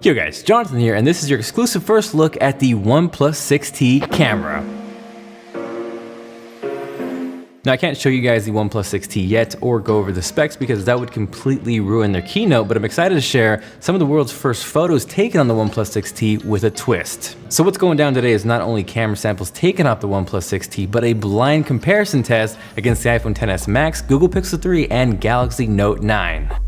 Yo guys, Jonathan here, and this is your exclusive first look at the Oneplus 6T camera. Now I can't show you guys the Oneplus 6T yet or go over the specs because that would completely ruin their keynote, but I'm excited to share some of the world's first photos taken on the Oneplus 6T with a twist. So what's going down today is not only camera samples taken off the Oneplus 6T, but a blind comparison test against the iPhone XS Max, Google Pixel 3, and Galaxy Note 9.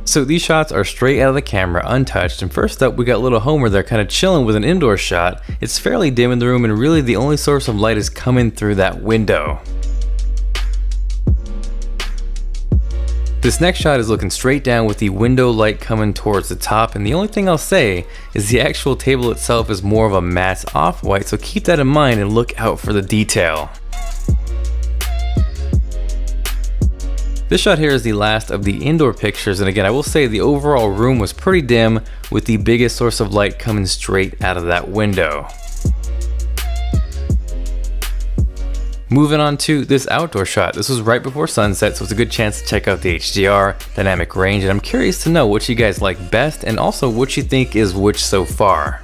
So these shots are straight out of the camera, untouched, and first up we got little Homer there kind of chilling with an indoor shot. It's fairly dim in the room and really the only source of light is coming through that window. This next shot is looking straight down with the window light coming towards the top, and the only thing I'll say is the actual table itself is more of a matte off-white, so keep that in mind and look out for the detail. This shot here is the last of the indoor pictures, and again I will say the overall room was pretty dim with the biggest source of light coming straight out of that window. Moving on to this outdoor shot. This was right before sunset, so it's a good chance to check out the HDR, dynamic range, and I'm curious to know what you guys like best and also what you think is which so far.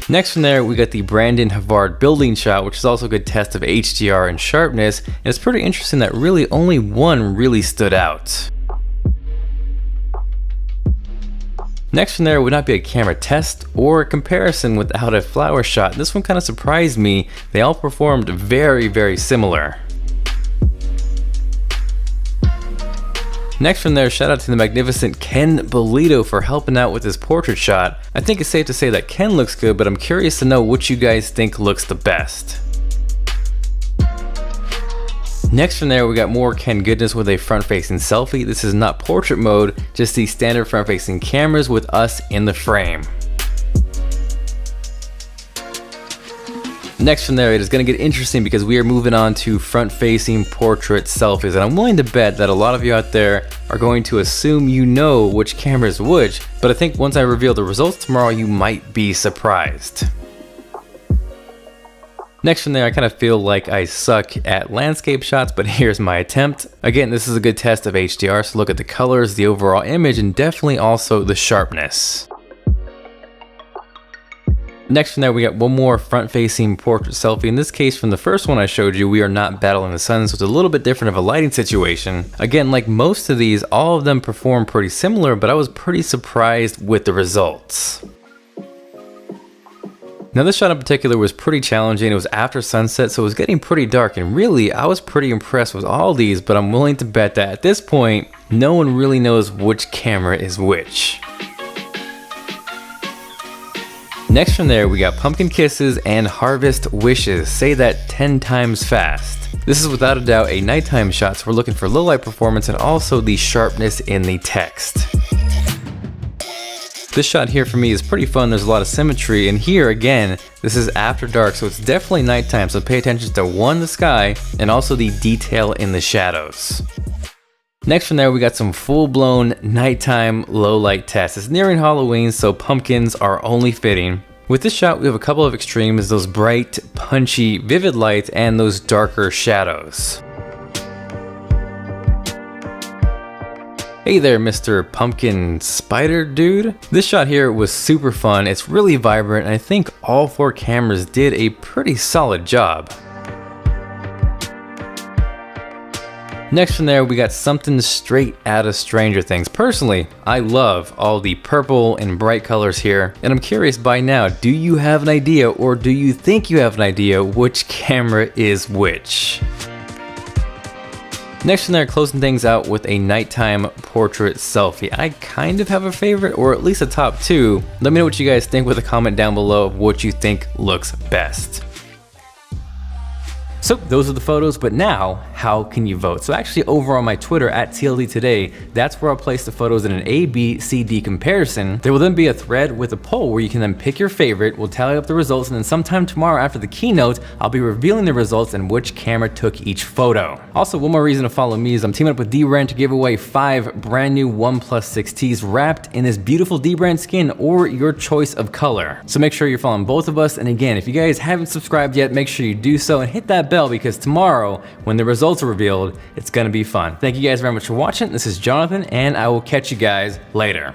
Next from there, we got the Brandon Havard building shot, which is also a good test of HDR and sharpness, and it's pretty interesting that really only one really stood out. Next from there would not be a camera test or a comparison without a flower shot. This one kind of surprised me. They all performed very similar. Next from there, shout out to the magnificent Ken Bolito for helping out with this portrait shot. I think it's safe to say that Ken looks good, but I'm curious to know what you guys think looks the best. Next from there, we got more Ken goodness with a front-facing selfie. This is not portrait mode, just the standard front-facing cameras with us in the frame. Next from there, it is going to get interesting because we are moving on to front-facing portrait selfies, and I'm willing to bet that a lot of you out there are going to assume you know which camera is which, but I think once I reveal the results tomorrow, you might be surprised. Next from there, I kind of feel like I suck at landscape shots, but here's my attempt. Again, this is a good test of HDR, so look at the colors, the overall image, and definitely also the sharpness. Next from there, we got one more front-facing portrait selfie. In this case, from the first one I showed you, we are not battling the sun, so it's a little bit different of a lighting situation. Again, like most of these, all of them perform pretty similar, but I was pretty surprised with the results. Now this shot in particular was pretty challenging. It was after sunset, so it was getting pretty dark, and really, I was pretty impressed with all these, but I'm willing to bet that at this point, no one really knows which camera is which. Next from there, we got Pumpkin Kisses and Harvest Wishes. Say that 10 times fast. This is without a doubt a nighttime shot, so we're looking for low light performance and also the sharpness in the text. This shot here for me is pretty fun. There's a lot of symmetry, and here again, this is after dark, so it's definitely nighttime, so pay attention to one, the sky, and also the detail in the shadows. Next from there, we got some full-blown nighttime low-light tests. It's nearing Halloween, so pumpkins are only fitting. With this shot, we have a couple of extremes, those bright, punchy, vivid lights, and those darker shadows. Hey there, Mr. Pumpkin Spider Dude. This shot here was super fun. It's really vibrant, and I think all four cameras did a pretty solid job. Next from there, we got something straight out of Stranger Things. Personally, I love all the purple and bright colors here, and I'm curious by now, do you have an idea, or do you think you have an idea which camera is which? Next from there, closing things out with a nighttime portrait selfie. I kind of have a favorite, or at least a top two. Let me know what you guys think with a comment down below of what you think looks best. So those are the photos, but now how can you vote? So actually over on my Twitter at TLD Today, that's where I'll place the photos in an A, B, C, D comparison. There will then be a thread with a poll where you can then pick your favorite, we'll tally up the results, and then sometime tomorrow after the keynote, I'll be revealing the results and which camera took each photo. Also, one more reason to follow me is I'm teaming up with D-Brand to give away 5 brand new Oneplus 6Ts wrapped in this beautiful D-Brand skin or your choice of color. So make sure you're following both of us, and again, if you guys haven't subscribed yet, make sure you do so and hit that that bell because tomorrow, when the results are revealed, it's gonna be fun. Thank you guys very much for watching. This is Jonathan, and I will catch you guys later.